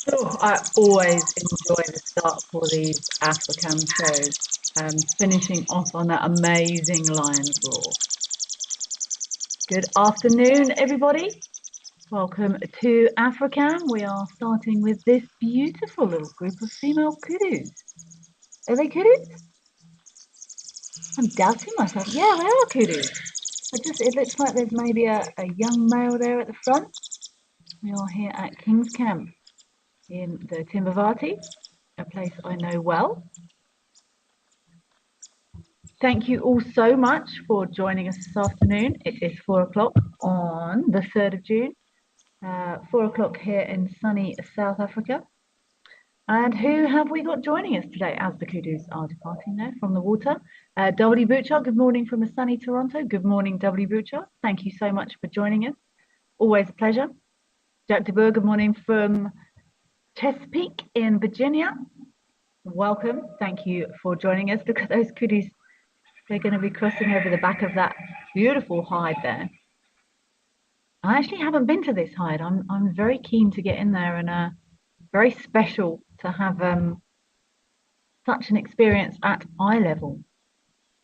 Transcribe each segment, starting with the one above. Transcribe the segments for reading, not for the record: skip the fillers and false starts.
Oh, I always enjoy the start for these African shows, finishing off on that amazing lion's roar. Good afternoon, everybody. Welcome to Africam. We are starting with this beautiful little group of female kudus. Are they kudus? I'm doubting myself. Yeah, they are kudus. It looks like there's maybe a young male there at the front. We are here at King's Camp in the Timbavati, a place I know well. Thank you all so much for joining us this afternoon. It is 4 o'clock on the 3rd of June, 4 o'clock here in sunny South Africa. And who have we got joining us today as the kudus are departing now from the water? W. Butcher, good morning from a sunny Toronto. Good morning, W. Butcher. Thank you so much for joining us. Always a pleasure. Jack De Boer, good morning from Chesapeake in Virginia. Welcome. Thank you for joining us. Look at those kudus. They're going to be crossing over the back of that beautiful hide there. I actually haven't been to this hide. I'm very keen to get in there, and very special to have such an experience at eye level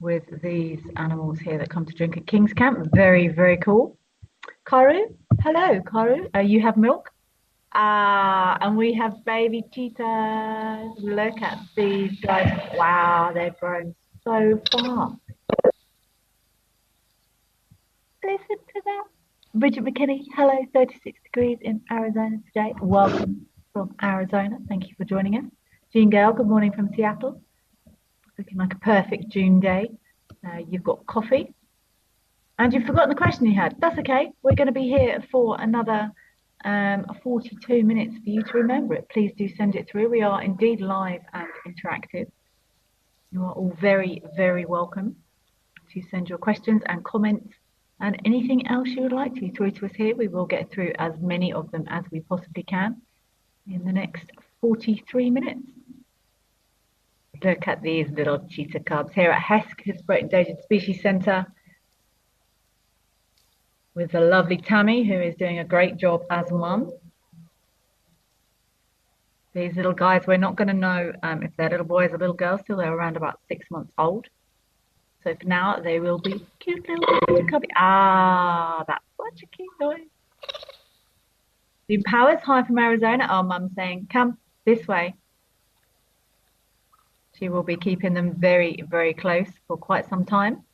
with these animals here that come to drink at King's Camp. Very, very cool. Karu, hello, Karu. You have milk? And we have baby cheetahs. Look at these guys. Wow, they've grown so far. Listen to that. Bridget McKinney, hello, 36 degrees in Arizona today. Welcome from Arizona. Thank you for joining us. Jean Gale, good morning from Seattle. Looking like a perfect June day. You've got coffee. And you've forgotten the question you had. That's okay. We're going to be here for another 42 minutes for you to remember it. Please do send it through. We are indeed live and interactive. You are all very, very welcome to send your questions and comments and anything else you would like to through to us here. We will get through as many of them as we possibly can in the next 43 minutes. Look at these little cheetah cubs here at HESC, Historic Endangered Species Centre, with the lovely Tammy, who is doing a great job as mum. These little guys, we're not going to know if they're little boys or little girls till they're around about 6 months old. So for now, they will be cute little cubby. Ah, that's such a cute noise. The Powers, hi from Arizona. Our mum saying, come this way. She will be keeping them very, very close for quite some time.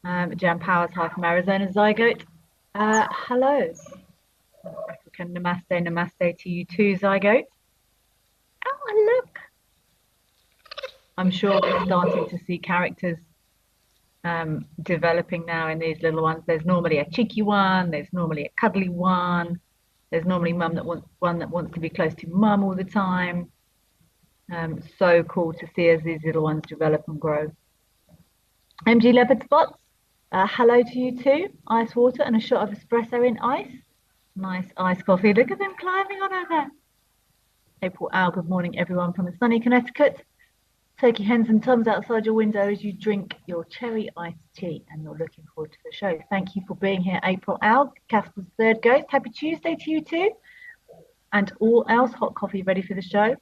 Jan Powers, hi from Arizona. Zygote, hello. African namaste, namaste to you too, Zygote. Oh, look. I'm sure we're starting to see characters developing now in these little ones. There's normally a cheeky one, there's normally a cuddly one, there's normally one that wants to be close to mum all the time. So cool to see as these little ones develop and grow. MG Leopard Spots, hello to you too. Ice water and a shot of espresso in ice. Nice iced coffee. Look at them climbing on over there. April Owl, good morning everyone from a sunny Connecticut. Turkey hens and tums outside your window as you drink your cherry iced tea and you're looking forward to the show. Thank you for being here, April Owl. Casper's Third Ghost, happy Tuesday to you too. And all else, hot coffee ready for the show.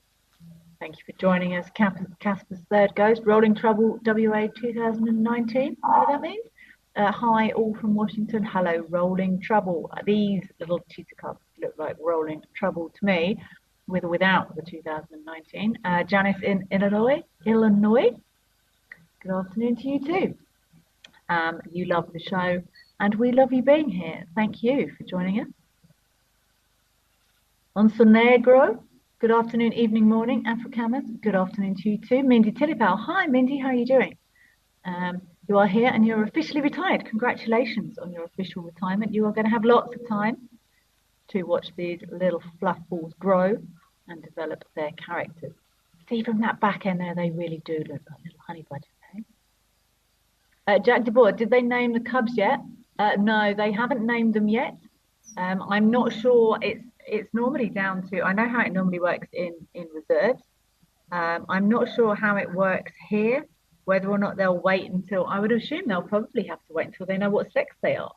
Thank you for joining us, Casper's Third Ghost. Rolling Trouble WA 2019, what that means? Hi, all from Washington. Hello, Rolling Trouble. These little cheetah cubs look like Rolling Trouble to me, with or without the 2019. Janice in Illinois. Good afternoon to you too. You love the show and we love you being here. Thank you for joining us. Onsonegro, good afternoon, evening, morning, Africaners. Good afternoon to you too. Mindy Tillipal, hi Mindy, how are you doing? You are here and you're officially retired. Congratulations on your official retirement. You are going to have lots of time to watch these little fluff balls grow and develop their characters. See from that back end there, they really do look like little honey badgers. Jack De Boer, did they name the cubs yet? No, they haven't named them yet. I'm not sure. It's normally down to, I know how it normally works in reserves. I'm not sure how it works here, whether or not they'll wait until, I would assume they'll probably have to wait until they know what sex they are.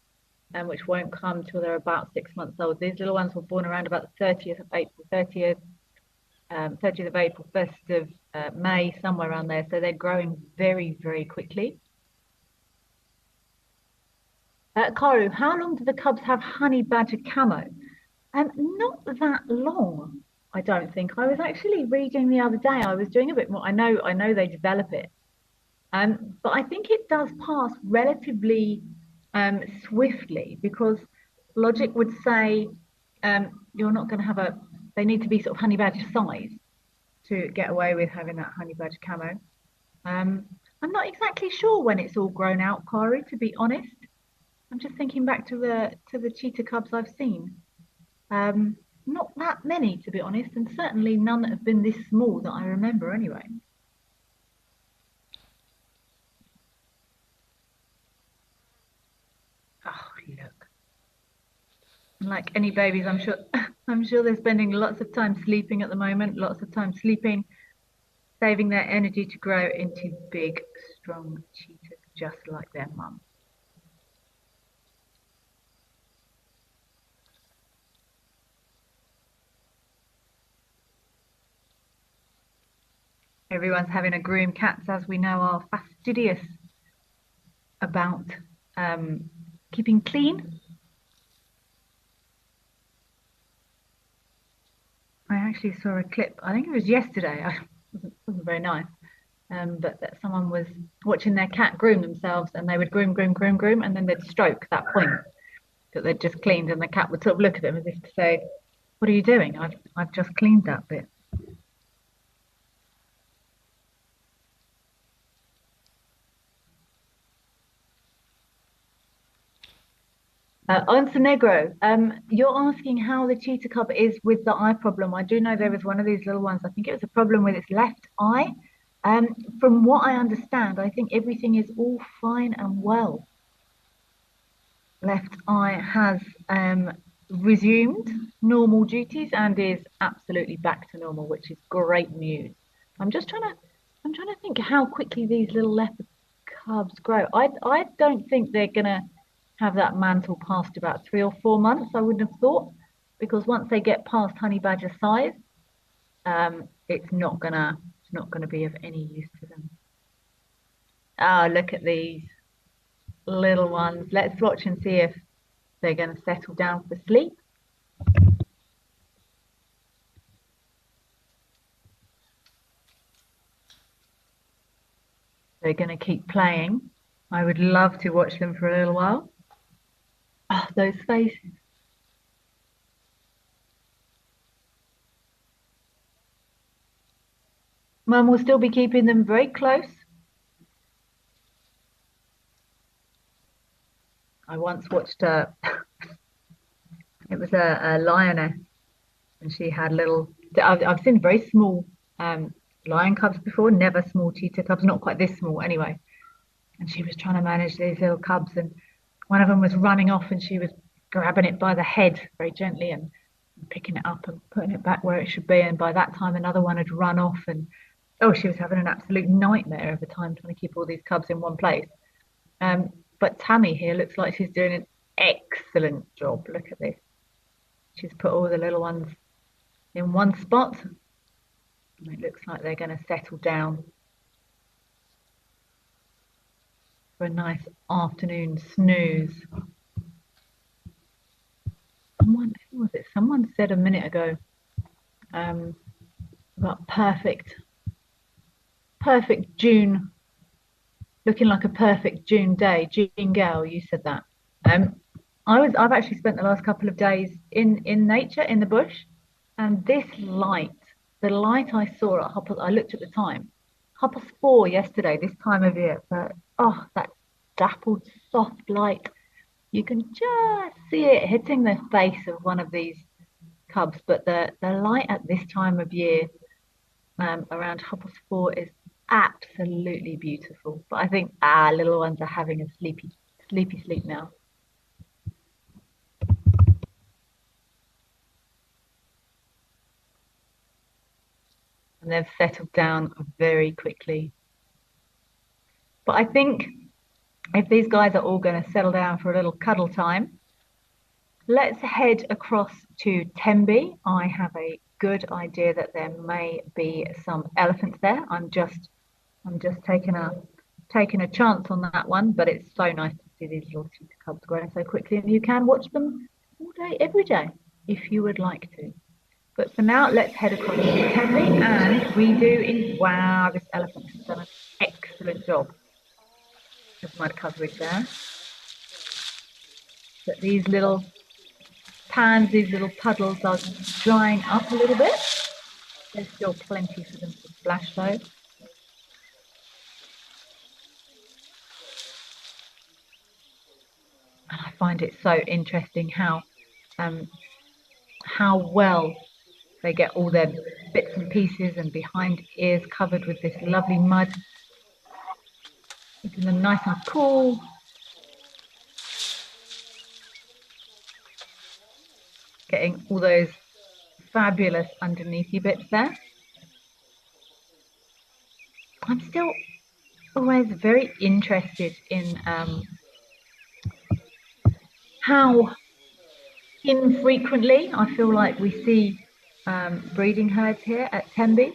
Which won't come till they're about 6 months old. These little ones were born around about the 30th of April, 30th, 30th of April, 1st of May, somewhere around there. So they're growing very, very quickly. Karu, how long do the cubs have honey badger camo? Not that long, I don't think. I was actually reading the other day. I was doing a bit more. I know they develop it, but I think it does pass relatively swiftly because logic would say you're not going to have a. They need to be sort of honey badger size to get away with having that honey badger camo. I'm not exactly sure when it's all grown out, Kari, to be honest. I'm just thinking back to the cheetah cubs I've seen. Not that many, to be honest, and certainly none that have been this small that I remember anyway. Oh, look. Like any babies, I'm sure I'm sure they're spending lots of time sleeping at the moment, lots of time sleeping, saving their energy to grow into big, strong cheetahs, just like their mum. Everyone's having a groom. Cats, as we know, are fastidious about keeping clean. I actually saw a clip, I think it was yesterday. It wasn't very nice. But that someone was watching their cat groom themselves and they would groom, and then they'd stroke that point that they'd just cleaned, and the cat would sort of look at them as if to say, "What are you doing? I've just cleaned that bit." Negro, you're asking how the cheetah cub is with the eye problem. I do know there was one of these little ones. I think it was a problem with its left eye. Um, from what I understand, I think everything is all fine and well. Left eye has resumed normal duties and is absolutely back to normal, which is great news. I'm just trying to I'm trying to think how quickly these little leopard cubs grow. I don't think they're gonna have that mantle past about 3 or 4 months, I wouldn't have thought, because once they get past honey badger size, it's not gonna be of any use to them. Oh, look at these little ones. Let's watch and see if they're going to settle down for sleep. They're going to keep playing. I would love to watch them for a little while. Oh, those faces. Mum will still be keeping them very close. I once watched it was a lioness, and she had little. I've seen very small lion cubs before, never small cheetah cubs, not quite this small anyway. And she was trying to manage these little cubs, and one of them was running off, and she was grabbing it by the head very gently and picking it up and putting it back where it should be. And by that time, another one had run off, and oh, she was having an absolute nightmare of a time trying to keep all these cubs in one place. But Tammy here looks like she's doing an excellent job. Look at this. She's put all the little ones in one spot. And it looks like they're going to settle down for a nice afternoon snooze. Who was it? Someone said a minute ago about perfect June, looking like a perfect June day. June Gal, you said that. I've actually spent the last couple of days in nature, in the bush, and this light, the light I saw at I looked at the time, 4:30 yesterday, this time of year, but oh, that dappled soft light. You can just see it hitting the face of one of these cubs, but the light at this time of year, around 4:30, is absolutely beautiful. But I think little ones are having a sleepy sleep now. And they've settled down very quickly. But I think if these guys are all going to settle down for a little cuddle time, let's head across to Tembe. I have a good idea that there may be some elephants there. I'm just taking a chance on that one, but it's so nice to see these little cheetah cubs growing so quickly, and you can watch them all day, every day, if you would like to. But for now, let's head across to Tempe, and wow, this elephant has done an excellent job of mud coverage there. But these little pans, these little puddles are drying up a little bit. There's still plenty for them to splash though. And I find it so interesting how well they get all their bits and pieces and behind ears covered with this lovely mud, keeping them nice and cool. Getting all those fabulous underneathy bits there. I'm still always very interested in how infrequently I feel like we see breeding herds here at Tembe.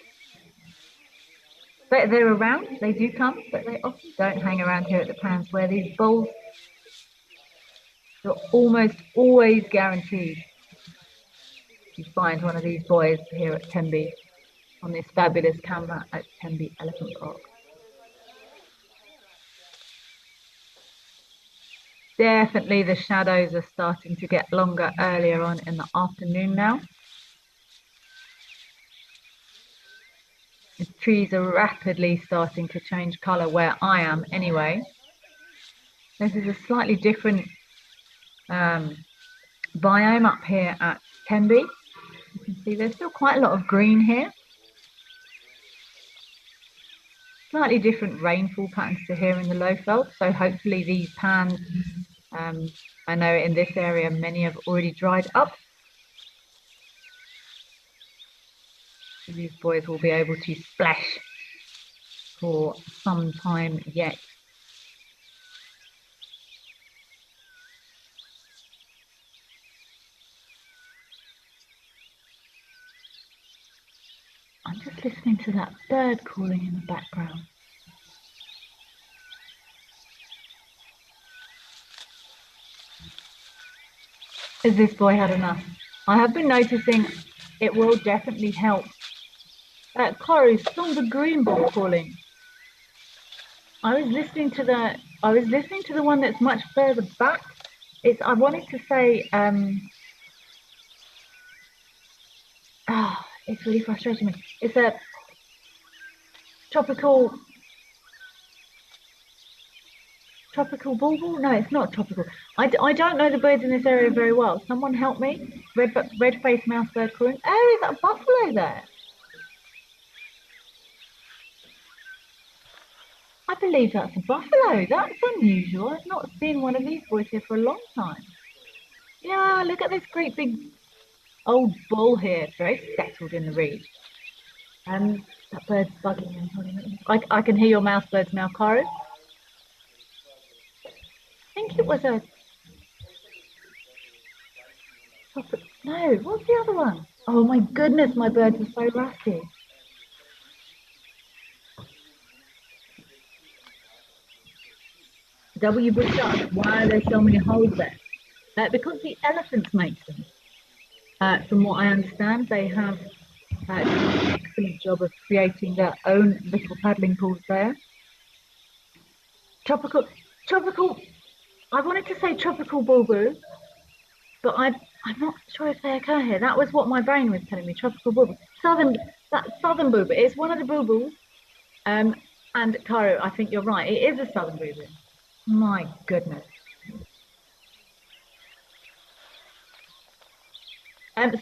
But they're around, they do come, but they often don't hang around here at the pans, where these bulls, you're almost always guaranteed to find one of these boys here at Tembe on this fabulous camera at Tembe Elephant Park. Definitely the shadows are starting to get longer earlier on in the afternoon now. The trees are rapidly starting to change colour where I am anyway. This is a slightly different biome up here at Tembe. You can see there's still quite a lot of green here. Slightly different rainfall patterns to here in the low veld, so hopefully these pans, I know in this area many have already dried up. So these boys will be able to splash for some time yet. I'm just listening to that bird calling in the background. Has this boy had enough? I have been noticing it will definitely help. Corey, still the green ball calling. I was listening to the one that's much further back. I wanted to say it's really frustrating me. It's a tropical bulbul? No, it's not tropical. I don't know the birds in this area very well. Someone help me. Red-faced mouse bird calling. Oh, is that a buffalo there? I believe that's a buffalo. That's unusual. I've not seen one of these boys here for a long time. Yeah, look at this great big old bull here. It's very settled in the reed. That bird's bugging me. I can hear your mouse birds now, Caro. I think it was a... No, what's the other one? Oh my goodness, my birds are so rusty. W bush duck. Why are there so many holes there? Because the elephants make them. From what I understand, they have done an excellent job of creating their own little paddling pools there. Tropical. I wanted to say tropical bulbul, but I'm not sure if they occur here. That was what my brain was telling me. Tropical bulbul. Southern bulbul. It's one of the bulbuls. And Caro, I think you're right. It is a southern bulbul. My goodness.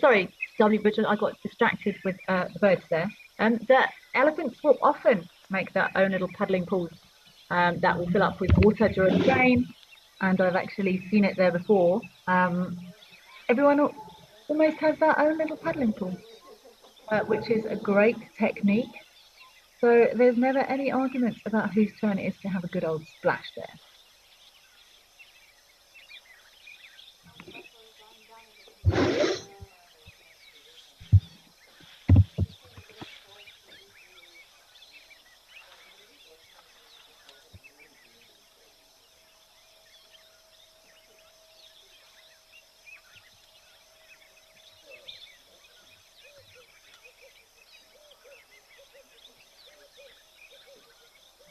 Sorry, W. Butcher, I got distracted with the birds there. The elephants will often make their own little paddling pools that will fill up with water during rain, and I've actually seen it there before. Everyone almost has their own little paddling pool, which is a great technique. So there's never any arguments about whose turn it is to have a good old splash there.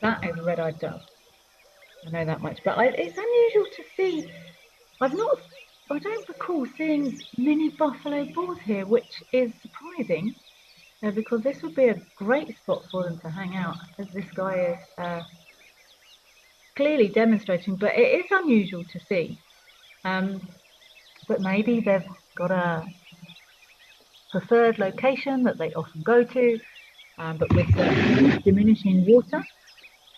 That is a red-eyed dove. I know that much, but it's unusual to see. I don't recall seeing many buffalo bulls here, which is surprising, because this would be a great spot for them to hang out, as this guy is clearly demonstrating, but it is unusual to see. But maybe they've got a preferred location that they often go to, but with the diminishing water,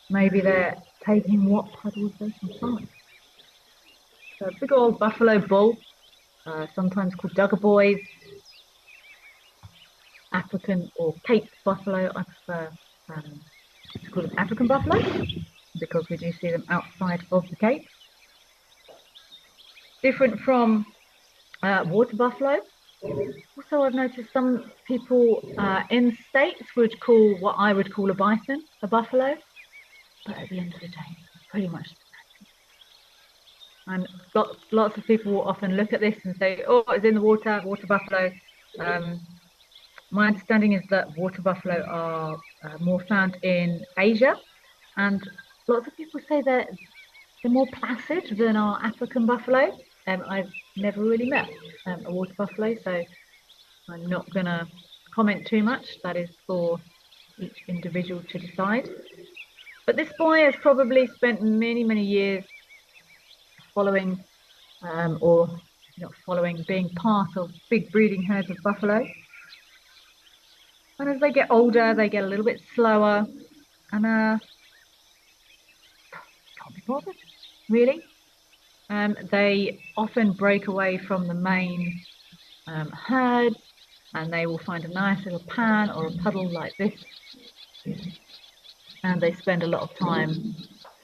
maybe they're taking what puddles they can find. So a big old buffalo bull, sometimes called Duggar boys, African or Cape buffalo. I prefer to call them African buffalo because we do see them outside of the Cape. Different from water buffalo. Also, I've noticed some people in the States would call what I would call a bison a buffalo, but at the end of the day, it's pretty much the same. And lots of people will often look at this and say, "Oh, it's in the water buffalo." My understanding is that water buffalo are more found in Asia, and lots of people say that they're more placid than our African buffalo. I've never really met a water buffalo, so I'm not going to comment too much. That is for each individual to decide. But this boy has probably spent many, many years following, or not following, being part of big breeding herds of buffalo. And as they get older, they get a little bit slower, and can't be bothered, really. They often break away from the main herd, and they will find a nice little pan or a puddle like this, and they spend a lot of time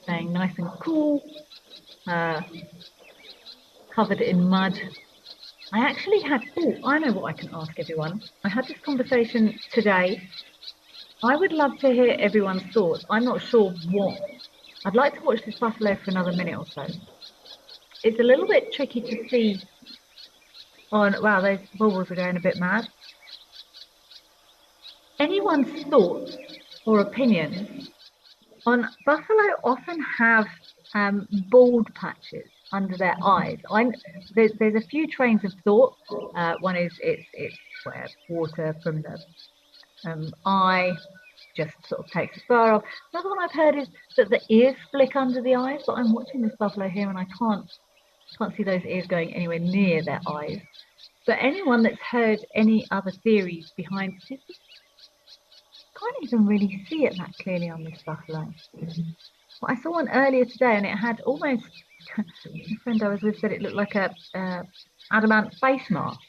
staying nice and cool, covered in mud. I actually had, I know what I can ask everyone. I had this conversation today. I would love to hear everyone's thoughts. I'm not sure what. I'd like to watch this buffalo for another minute or so. It's a little bit tricky to see on, wow, those bubbles are going a bit mad. Anyone's thoughts or opinions on buffalo often have bald patches under their eyes. There's a few trains of thought. One is it's where water from the eye just sort of takes the fur off. Another one I've heard is that the ears flick under the eyes, but I'm watching this buffalo here and I can't see those ears going anywhere near their eyes. But anyone that's heard any other theories behind this, can't even really see it that clearly on this buffalo. Well, I saw one earlier today and it had almost, a friend I was with said it looked like a adamant face mask.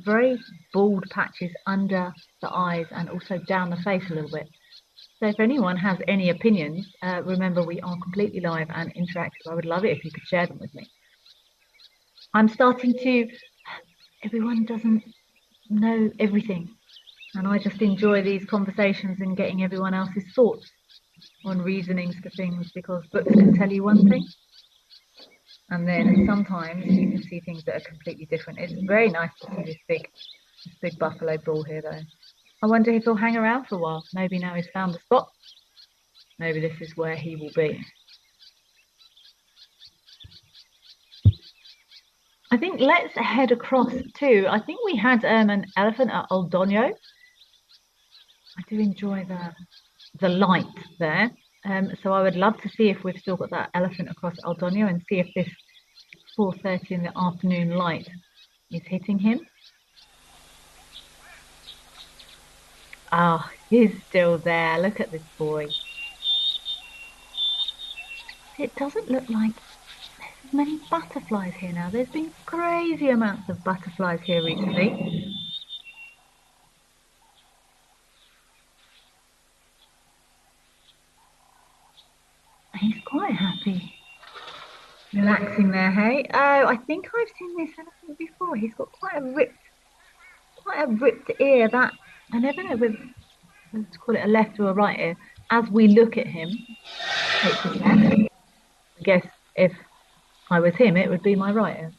Very bald patches under the eyes and also down the face a little bit. So if anyone has any opinions, remember we are completely live and interactive. I would love it if you could share them with me. I'm starting to, everyone doesn't know everything. And I just enjoy these conversations and getting everyone else's thoughts on reasonings for things, because books can tell you one thing, and then sometimes you can see things that are completely different. It's very nice to see this big buffalo bull here, though. I wonder if he'll hang around for a while. Maybe now he's found the spot. Maybe this is where he will be. I think let's head across to, I think we had an elephant at Eldono. I do enjoy the light there. So I would love to see if we've still got that elephant across Eldono and see if this 4:30 in the afternoon light is hitting him. Ah, he's still there. Look at this boy. It doesn't look like there's many butterflies here now. There's been crazy amounts of butterflies here recently. He's quite happy, relaxing there, hey? Oh, I think I've seen this elephant before. He's got quite a ripped ear. That I never know whether to call it a left or a right ear. As we look at him, it's his left. I guess if I was him, it would be my right ear.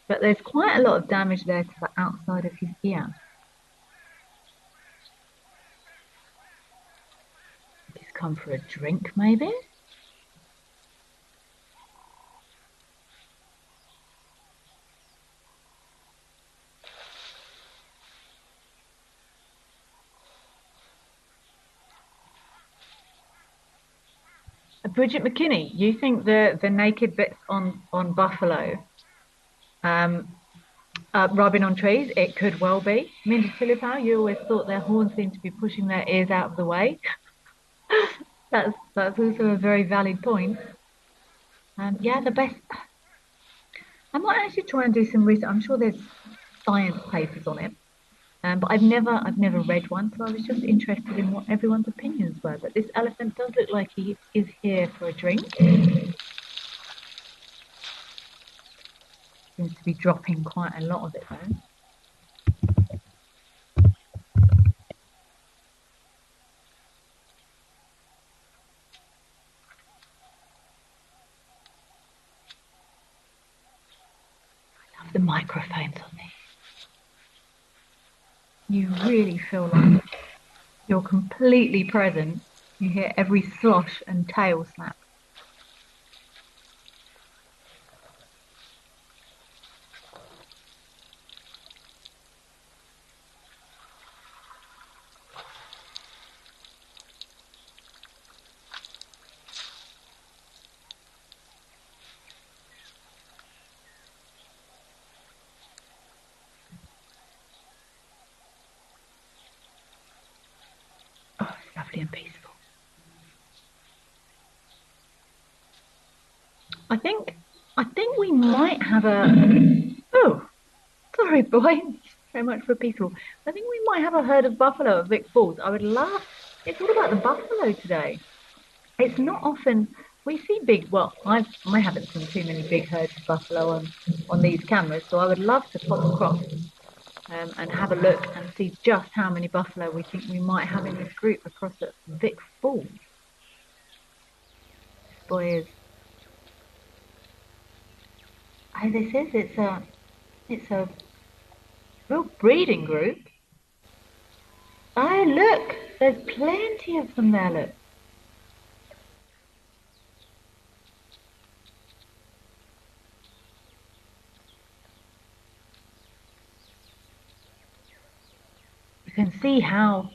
But there's quite a lot of damage there to the outside of his ear. He's come for a drink, maybe? Bridget McKinney, you think the naked bits on buffalo rubbing on trees? It could well be. Mindy Tilipau, you always thought their horns seemed to be pushing their ears out of the way. That's also a very valid point. Yeah, the best. I might actually try and do some research. I'm sure there's science papers on it, but I've never read one, so I was just interested in what everyone's opinions were. But this elephant does look like he is here for a drink. Seems to be dropping quite a lot of it though. I love the microphones on these. You really feel like you're completely present. You hear every slosh and tail snap. Oh, it's lovely and peaceful. I think we might have a. Oh, sorry, boy. So much for peaceful. I think we might have a herd of buffalo at Vic Falls. I would love. It's all about the buffalo today. It's not often we see big. Well, I haven't seen too many big herds of buffalo on these cameras, so I would love to pop across and have a look and see just how many buffalo we think we might have in this group across at Vic Falls. This boy is. Oh, this is. It's a real breeding group. Oh, look, there's plenty of them there. Look. You can see how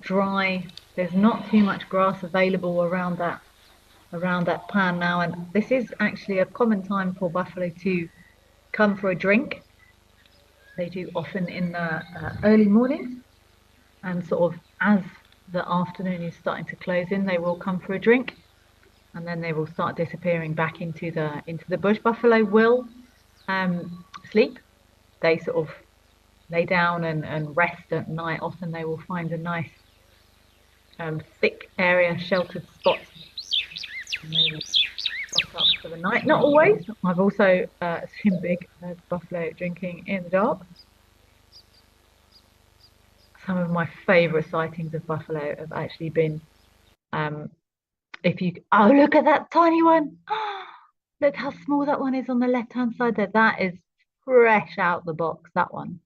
dry. There's not too much grass available around that pan now, and this is actually a common time for buffalo to come for a drink. They do often in the early mornings, and sort of as the afternoon is starting to close in, they will come for a drink, and then they will start disappearing back into the bush. Buffalo will sleep. They sort of lay down and rest at night. Often they will find a nice thick area, sheltered spot, and they will stop up for the night. Not always. I've also seen big buffalo drinking in the dark. Some of my favourite sightings of buffalo have actually been if you oh, look at that tiny one. Look how small that one is on the left hand side there. That is fresh out the box, that one.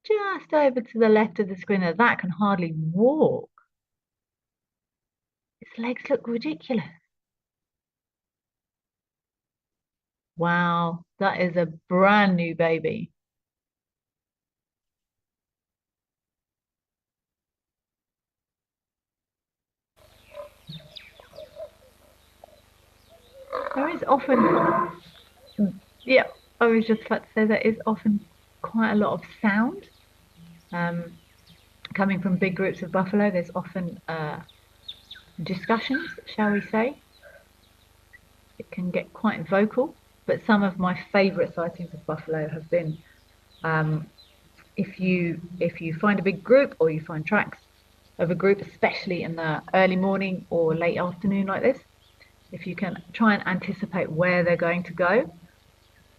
Just over to the left of the screen there. That can hardly walk. Its legs look ridiculous. Wow, that is a brand new baby. There is often, yeah, I was just about to say there is often quite a lot of sound coming from big groups of buffalo. There's often discussions, shall we say. It can get quite vocal, but some of my favourite sightings of buffalo have been if you find a big group or you find tracks of a group, especially in the early morning or late afternoon like this, if you can try and anticipate where they're going to go,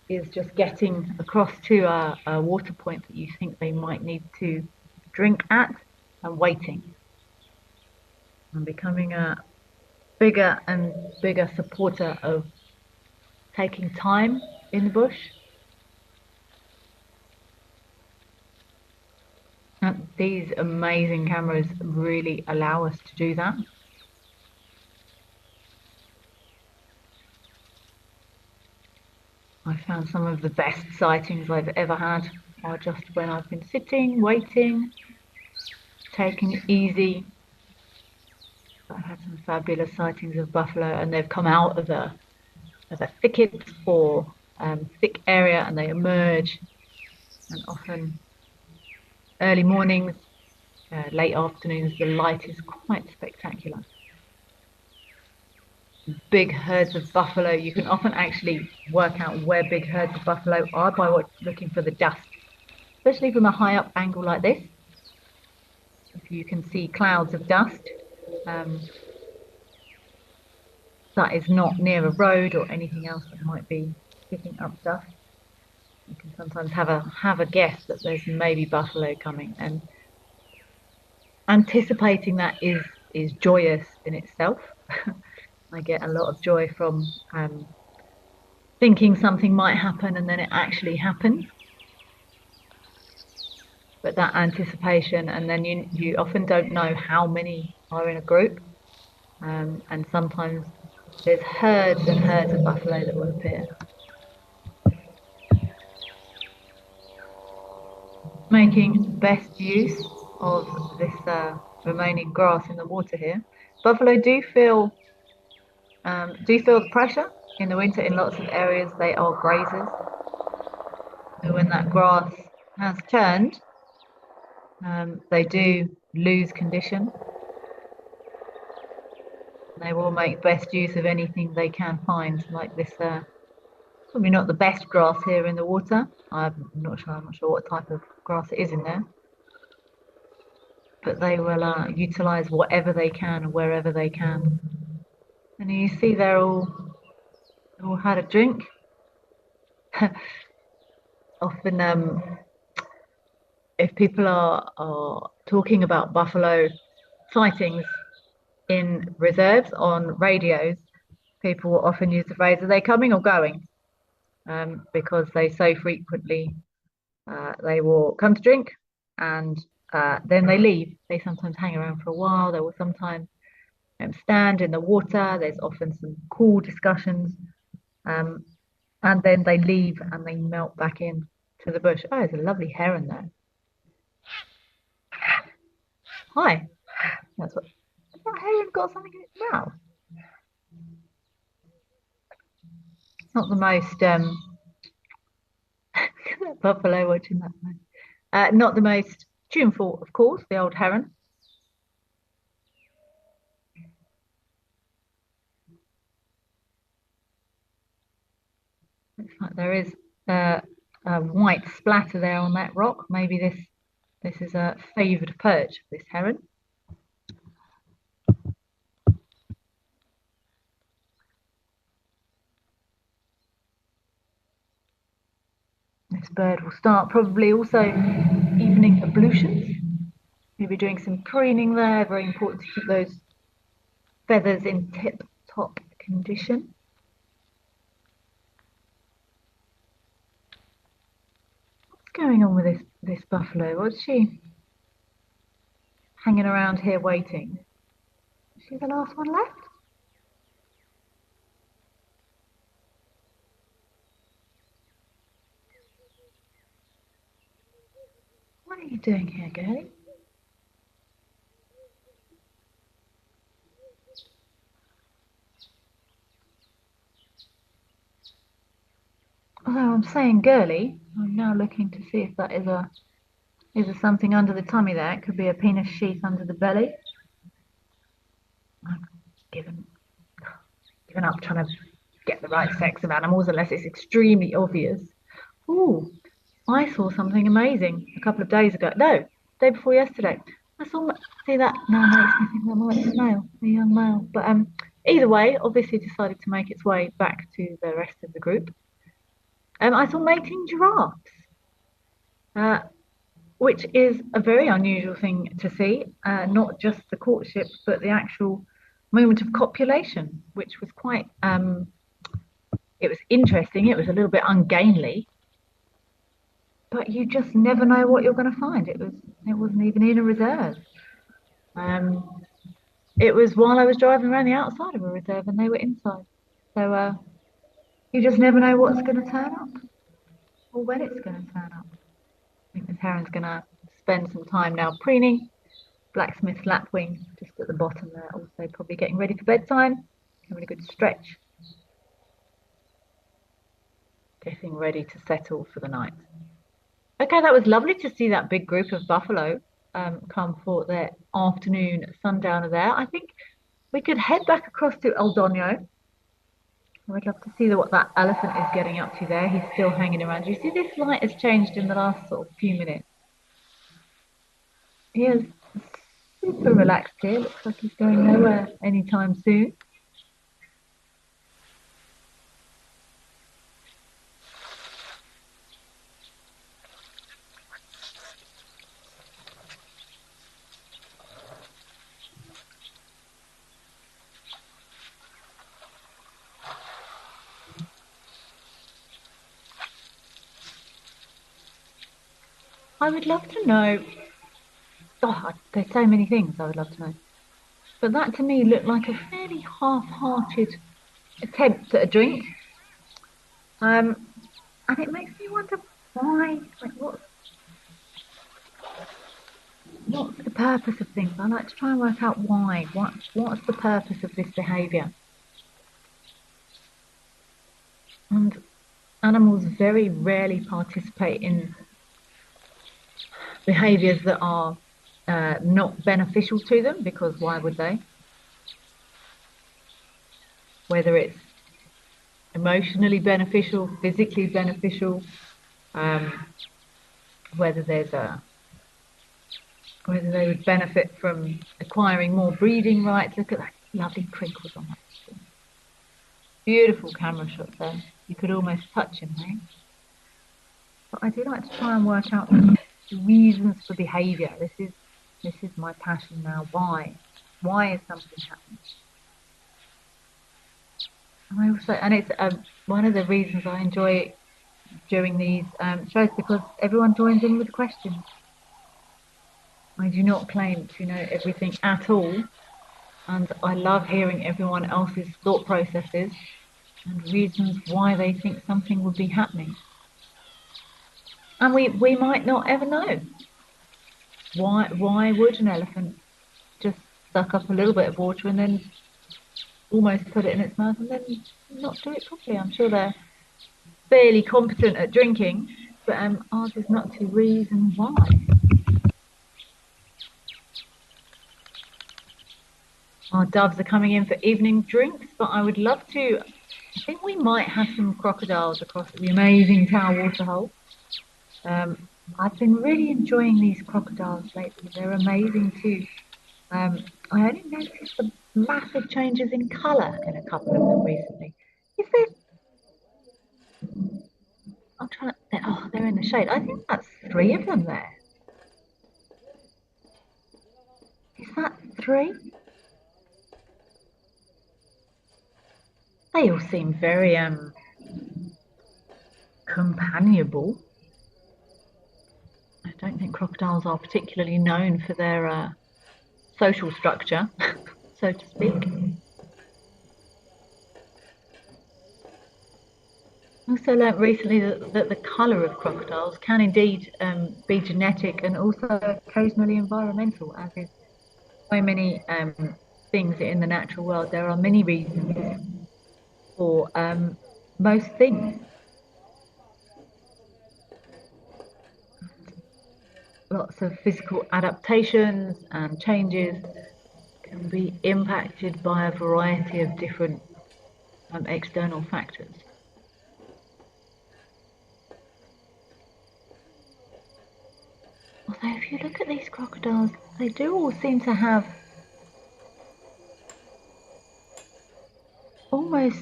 is just getting across to a water point that you think they might need to drink at and waiting and becoming a bigger and bigger supporter of taking time in the bush. And these amazing cameras really allow us to do that. I found some of the best sightings I've ever had are just when I've been sitting, waiting, taking it easy. I've had some fabulous sightings of buffalo, and they've come out of a thicket or thick area, and they emerge, and often early mornings, late afternoons, the light is quite spectacular. Big herds of buffalo, you can often actually work out where big herds of buffalo are by looking for the dust, especially from a high up angle like this. If you can see clouds of dust, that is not near a road or anything else that might be picking up dust. You can sometimes have a guess that there's maybe buffalo coming, and anticipating that is joyous in itself. I get a lot of joy from thinking something might happen and then it actually happens. But that anticipation, and then you often don't know how many are in a group, and sometimes there's herds and herds of buffalo that will appear. Making best use of this remaining grass in the water here. Buffalo do feel the pressure in the winter. In lots of areas they are grazers, so when that grass has turned, they do lose condition. They will make best use of anything they can find, like this probably not the best grass here in the water. I'm not sure what type of grass it is in there, but they will utilize whatever they can wherever they can. And you see they're all had a drink. Often if people are talking about buffalo sightings in reserves on radios, people will often use the phrase, "Are they coming or going?" Because they so frequently they will come to drink, and then they leave. They sometimes hang around for a while. They will sometimes stand in the water. There's often some cool discussions, and then they leave and they melt back in to the bush. Oh, there's a lovely heron there. Hi. That's what. That heron got something in its mouth. It's not the most buffalo watching that one. Not the most tuneful, of course, the old heron. Looks like there is a white splatter there on that rock. Maybe this is a favoured perch of this heron. This bird will start probably also evening ablutions. Maybe doing some preening there. Very important to keep those feathers in tip-top condition. What's going on with this buffalo? What's she hanging around here waiting? Is she the last one left? What are you doing here, girlie? Although I'm saying girly, I'm now looking to see if that is there something under the tummy there. It could be a penis sheath under the belly. I've given up trying to get the right sex of animals unless it's extremely obvious. Ooh, I saw something amazing a couple of days ago. No, day before yesterday. I saw, see that? No, makes me think that might be a male, a young male. But either way, obviously decided to make its way back to the rest of the group. I saw mating giraffes, which is a very unusual thing to see. Not just the courtship, but the actual moment of copulation, which was quite. It was interesting. It was a little bit ungainly, but you just never know what you're going to find. It wasn't even in a reserve. It was while I was driving around the outside of a reserve, and they were inside. So you just never know what's going to turn up or when it's going to turn up. I think this heron's going to spend some time now preening. Blacksmith's lapwing just at the bottom there, also probably getting ready for bedtime, having a good stretch, getting ready to settle for the night. Okay, that was lovely to see that big group of buffalo come for their afternoon sundowner there. I think we could head back across to Eldono. I'd love to see what that elephant is getting up to there. He's still hanging around. You see this light has changed in the last sort of few minutes. He is super relaxed here. Looks like he's going nowhere anytime soon. I would love to know. Oh, there's so many things I would love to know. But that to me looked like a fairly half-hearted attempt at a drink. And it makes me wonder why, like what's the purpose of things? I like to try and work out why. What's the purpose of this behaviour? And animals very rarely participate in behaviours that are not beneficial to them, because why would they? Whether it's emotionally beneficial, physically beneficial, whether they would benefit from acquiring more breeding rights. Look at that lovely crinkles on that. Beautiful camera shot there. You could almost touch him, right? But I do like to try and work out the reasons for behaviour. This is my passion now. Why? Why is something happening? And it's one of the reasons I enjoy doing these shows, because everyone joins in with questions. I do not claim to know everything at all, and I love hearing everyone else's thought processes and reasons why they think something would be happening. And we might not ever know. Why would an elephant just suck up a little bit of water and then almost put it in its mouth and then not do it properly? I'm sure they're fairly competent at drinking, but ours is not to reason why. Our doves are coming in for evening drinks, but I would love to. I think we might have some crocodiles across the amazing Tower Waterhole. I've been really enjoying these crocodiles lately. They're amazing too. I only noticed the massive changes in colour in a couple of them recently. Is there? I'm trying to. Oh, they're in the shade. I think that's 3 of them there. Is that 3? They all seem very companionable. I don't think crocodiles are particularly known for their social structure, so to speak. I also learnt recently that the colour of crocodiles can indeed be genetic and also occasionally environmental, as is so many things in the natural world. There are many reasons for most things. Lots of physical adaptations and changes can be impacted by a variety of different external factors. Although if you look at these crocodiles, they do all seem to have almost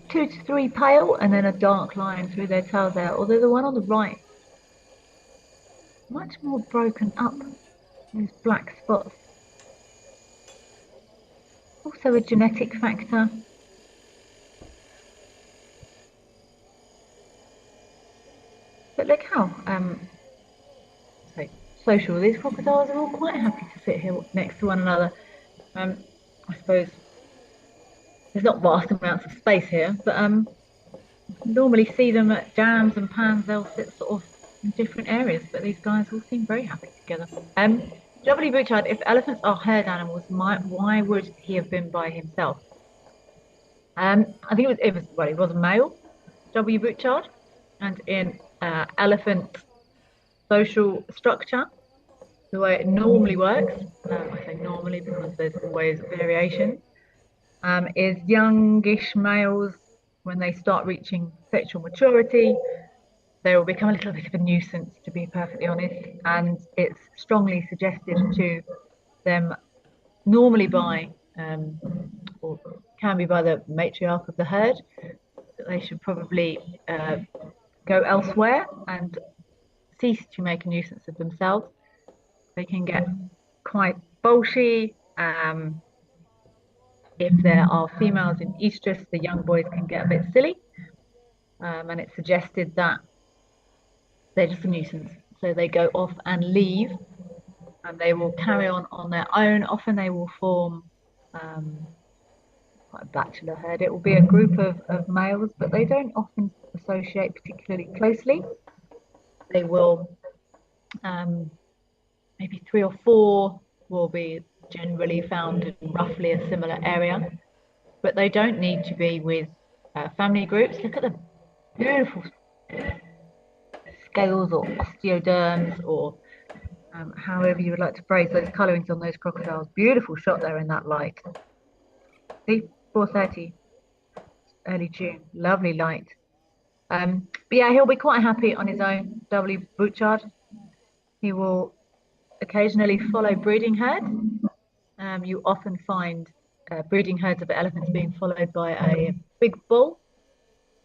2 to 3 pale and then a dark line through their tail there, although the one on the right, much more broken up, those black spots. Also a genetic factor. But look how so social these crocodiles are all quite happy to sit here next to one another. I suppose there's not vast amounts of space here, but normally see them at jams and pans. They'll sit sort of in different areas, but these guys all seem very happy together. W. Butchart, if elephants are herd animals, why would he have been by himself? I think well, it was a male, W. Butchart, and in elephant social structure, the way it normally works, I say normally because there's always variation, is youngish males, when they start reaching sexual maturity, they will become a little bit of a nuisance, to be perfectly honest. And it's strongly suggested to them, normally by, or can be by the matriarch of the herd, that they should probably go elsewhere and cease to make a nuisance of themselves. They can get quite bolshy. If there are females in estrus, the young boys can get a bit silly. And it's suggested that they're just a nuisance. So they go off and leave, and they will carry on their own. Often they will form quite a bachelor herd. It will be a group of males, but they don't often associate particularly closely. They will, maybe 3 or 4 will be generally found in roughly a similar area, but they don't need to be with family groups. Look at the beautiful scales or osteoderms, or however you would like to phrase those colorings on those crocodiles. Beautiful shot there in that light. See, 4:30, early June, lovely light. But yeah, he'll be quite happy on his own, W. Butchart. He will occasionally follow breeding herds. You often find breeding herds of elephants being followed by a big bull,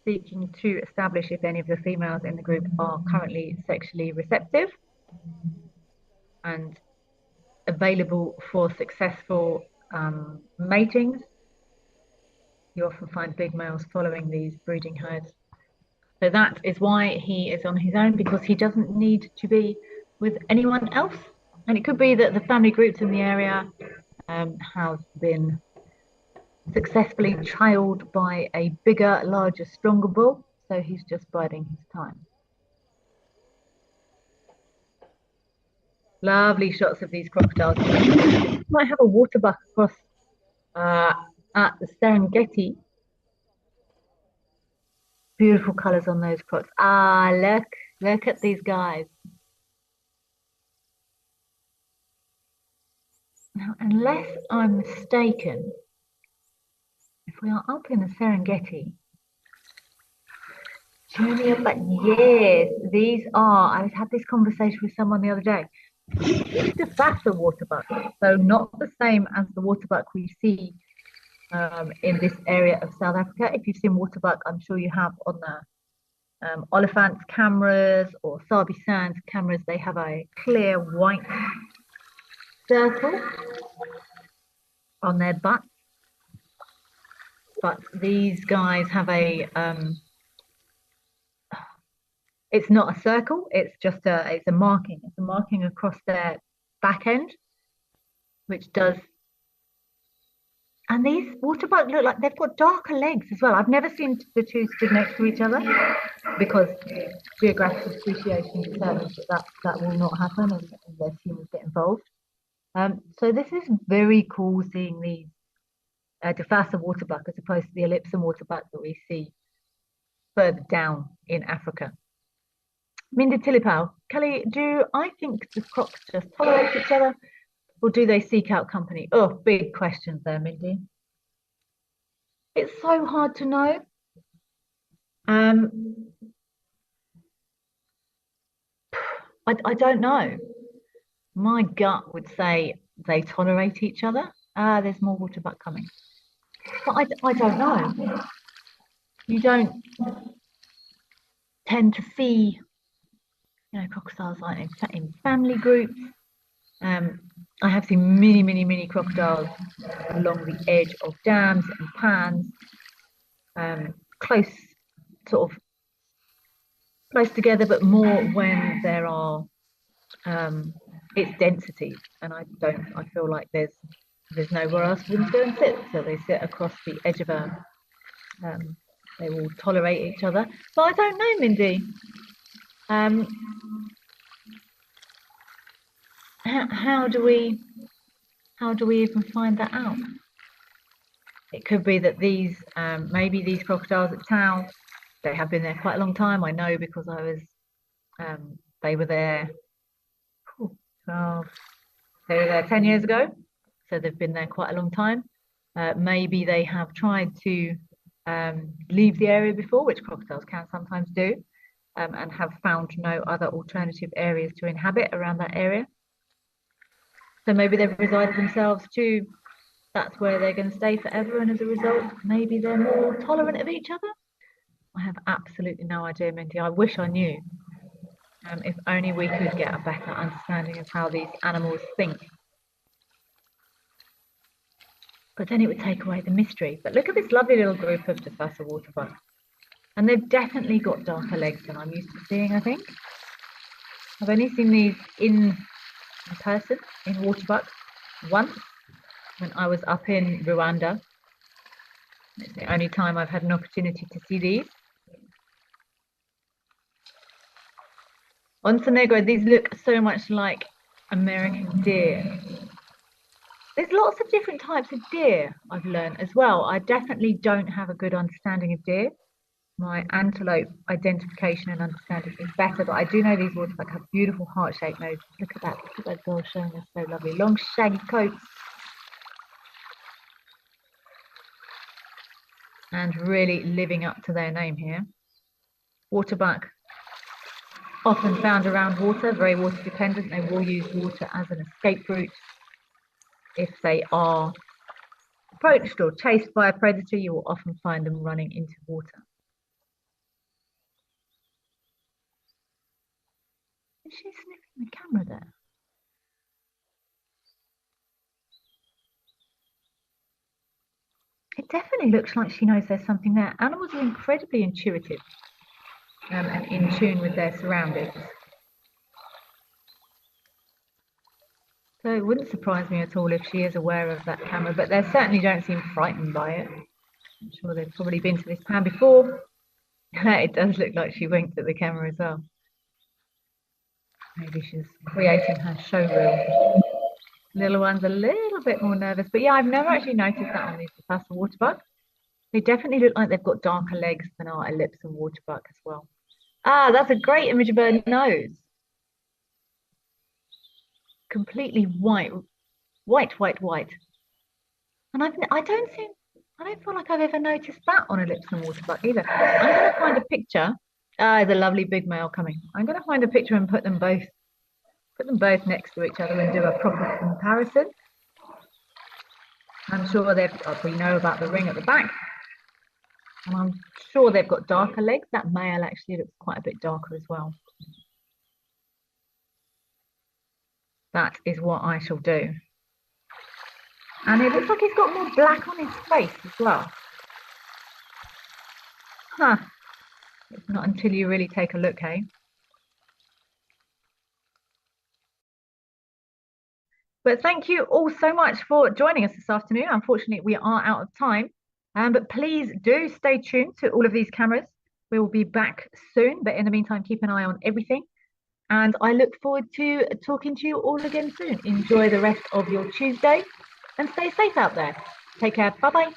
seeking to establish if any of the females in the group are currently sexually receptive and available for successful matings. You often find big males following these breeding herds. So that is why he is on his own, because he doesn't need to be with anyone else. And it could be that the family groups in the area have been successfully trailed by a bigger, larger, stronger bull. So he's just biding his time. Lovely shots of these crocodiles. Might have a waterbuck across at the Serengeti. Beautiful colors on those crocs. Ah, look at these guys. Now, unless I'm mistaken, if we are up in the Serengeti, but yes, these are, I had this conversation with someone the other day. It's the faster waterbuck, so not the same as the waterbuck we see in this area of South Africa. If you've seen waterbuck, I'm sure you have on the Oliphant's cameras or Sabi Sands cameras. They have a clear white circle on their butts, but these guys have a it's not a circle, it's just it's a marking across their back end, which does. And these waterbuck look like they've got darker legs as well. I've never seen the two stood next to each other, because geographic appreciation determines that will not happen unless humans get involved. So this is very cool, seeing these Tafasa waterbuck as opposed to the ellipsum waterbuck that we see further down in Africa. Minda Tilipau, Kelly, do I think the crocs just tolerate each other, or do they seek out company? Oh, big questions there, Mindy. It's so hard to know. I don't know. My gut would say they tolerate each other. There's more waterbuck coming. But I don't know. You don't tend to see, crocodiles like in family groups. I have seen many crocodiles along the edge of dams and pans, close sort of close together, but more when there are it's density, and I feel like there's nowhere else for them to go and sit, so they sit across the edge of they will tolerate each other. But I don't know, Mindy. How do we even find that out? It could be that these maybe these crocodiles at Tau, they have been there quite a long time. I know because I was they were there 12, they were there 10 years ago, so they've been there quite a long time. Maybe they have tried to leave the area before, which crocodiles can sometimes do, and have found no other alternative areas to inhabit around that area. So maybe they've resided themselves to, that's where they're going to stay forever, and as a result, maybe they're more tolerant of each other. I have absolutely no idea, Mindy. I wish I knew. If only we could get a better understanding of how these animals think. But then it would take away the mystery. But look at this lovely little group of Tafasa waterbuck. And they've definitely got darker legs than I'm used to seeing, I think. I've only seen these in person, in Waterbuck, once, when I was up in Rwanda. It's the only time I've had an opportunity to see these. On Negro, these look so much like American deer. There's lots of different types of deer, I've learned as well. I definitely don't have a good understanding of deer. My antelope identification and understanding is better, but I do know these waterbuck have beautiful heart-shaped noses. Look at that girl showing us, so lovely. Long shaggy coats. And really living up to their name here. Waterbuck, often found around water, very water dependent. They will use water as an escape route. If they are approached or chased by a predator, you will often find them running into water. Is she sniffing the camera there? It definitely looks like she knows there's something there. Animals are incredibly intuitive and in tune with their surroundings. So it wouldn't surprise me at all if she is aware of that camera, but they certainly don't seem frightened by it. I'm sure they've probably been to this pan before. It does look like she winked at the camera as well. Maybe she's creating her show reel. Little one's a little bit more nervous, but yeah, I've never actually noticed that on these Tafasa waterbuck. They definitely look like they've got darker legs than our ellipse and waterbuck as well. Ah, that's a great image of her nose. Completely white. And I don't feel like I've ever noticed that on ellipse and waterbuck either. I'm going to find a picture. Ah, there's a lovely big male coming. I'm going to find a picture and put them both next to each other and do a proper comparison. I'm sure we know about the ring at the back. And I'm sure they've got darker legs. That male actually looks quite a bit darker as well. That is what I shall do. And it looks like he's got more black on his face as well. Huh. It's not until you really take a look, hey? But thank you all so much for joining us this afternoon. Unfortunately, we are out of time. But please do stay tuned to all of these cameras. We will be back soon. But in the meantime, keep an eye on everything. And I look forward to talking to you all again soon. Enjoy the rest of your Tuesday and stay safe out there. Take care. Bye-bye.